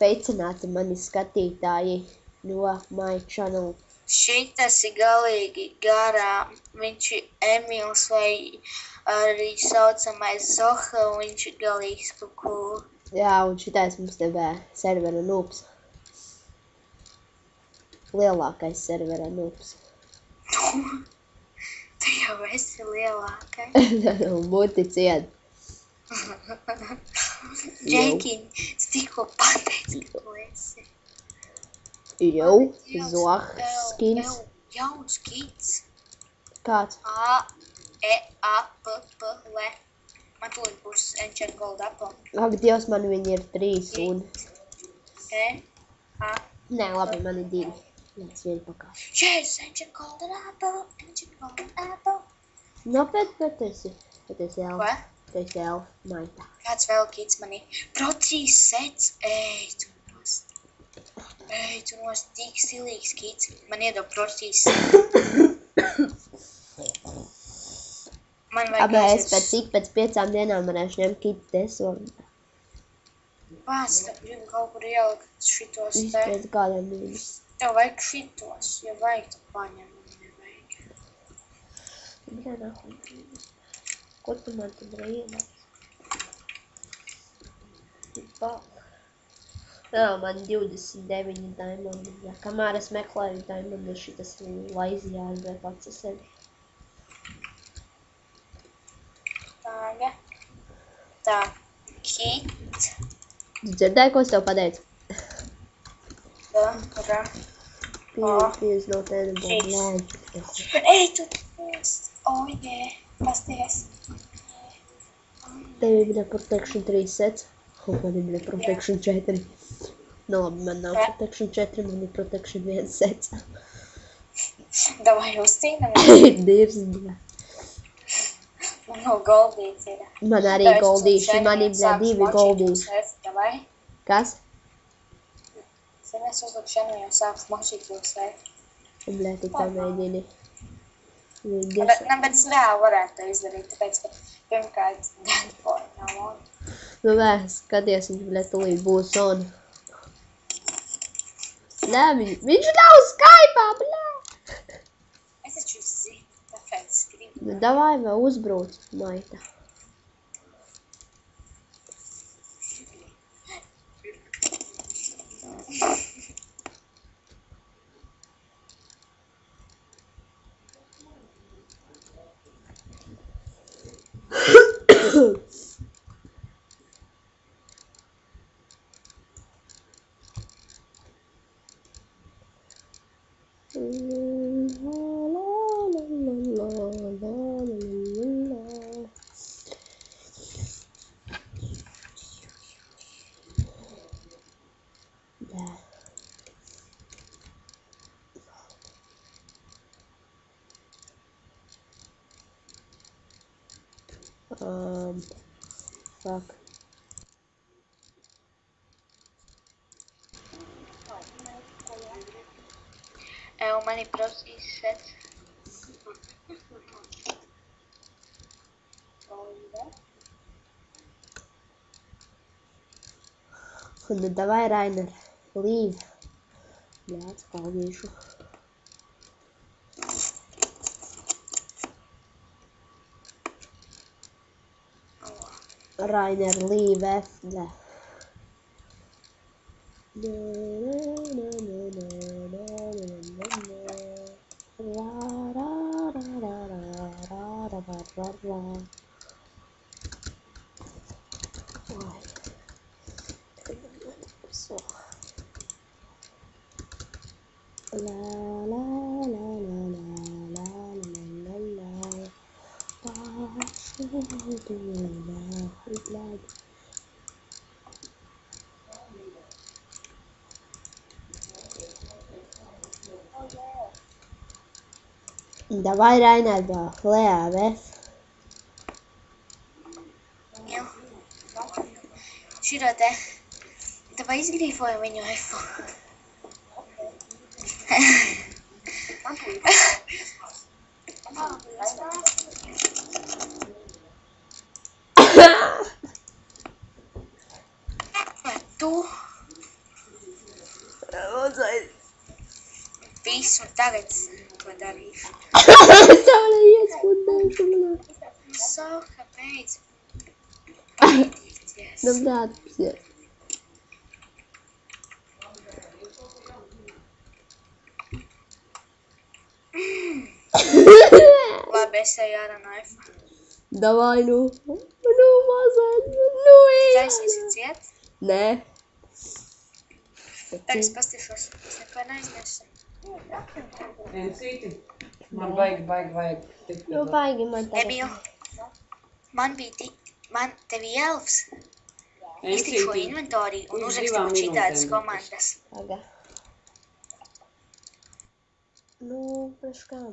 Sveicināti mani skatītāji no My Channel. Šitas ir galīgi garām. Viņš ir Emils vai arī saucamais Zoha, un viņš ir galīgs kuku. Jā, un šitais mums te bija servera noobs. Lielākais servera noobs. Tu jau esi lielākais. Muti ciet. Džekiņ, tu tikko pateici, ka tu esi. Jau, Zoha skins. Jauns skins. Kāds? A-E-A-P-P-L. Man tūlīt būs Ancient Gold Apple. Ak, Dievs, man viņi ir 3 un... E-A. Nē, labi, man ir 2. Nāc, vienu pakāp. Yes, Ancient Gold Apple, Ancient Gold Apple. No, bet esi elf. Ko? Tu esi elf, maitā. Kāds vēl kits man ir? Pro 3 sets. Ej, tu nos tik stilīgs kits. Man iedod Pro 3 sets. Man vajag Abē, es pēc 5 dienām varēšu ņemt kitu tesu. Pēc, gribu kaut kur ielikt šitos te. Pēc kādiem dienas. Tev vajag šitos, ja vajag, tu paņem, man nevajag. Jā, nākamā. Ko tu man tad rīvi? Jā, man 29 diamondi. Jā, kamēr es meklēju diamondi, šitas laizijā vai pats ar sevi. Tā, kit. Tu dzirdēji, ko es tev pateicu? Tā, kurā? Pieejas no tenable. Ej, tu esi. Jē, pasties. Tev ir protection 3 sets. Man ir protection 4. Nu labi, man nav protection 4, man ir protection 1 sets. Davai uzcīnam. Dirs, jā. Man no goldīts ir. Man arī goldīši, man ir 2 goldīši. Davai. Kas? Sen es uzliku šanu jau sāks mošīt jūs vēt. Blē, tu tā mēģini. Bet es vēl varētu to izdarīt, tāpēc, ka pirmkārt Deadpool nav on. Nu vē, skaties, viņš, blē, tulīt būs on. Nē, viņš nav Skype'ā, blē! Es taču zinu, tāpēc gribu. Nu, davai vēl uzbrūc, maita. Fuck. Man ir prosīs sets. Un davai, Rainer, leave. Jā, atspaldīšu. Rainer, leave F, jā. Davai, Rainer, Lea, F. Jā. Šito te. Davai izgrīfojam viņu F-u. Tu Visu, tagad to darīšu. Es tev neiespundēšu, bļā. Soka, beidz. Patīties. Nu, bļā, apsies. Labi, es eju ārā no F. Davai, nu. Nu, mazāk. Nu, Taisīsi ciet? Nē. Tagad es pastīšos. Es neko neaizmirsu. Ensīti, man vajag vajag. Nu, baigi man tagad. Emīl, man tev elfs. Iztikšo inventoriju un uzrakstu šitādas komandas. Paga. Nu, priekš kam?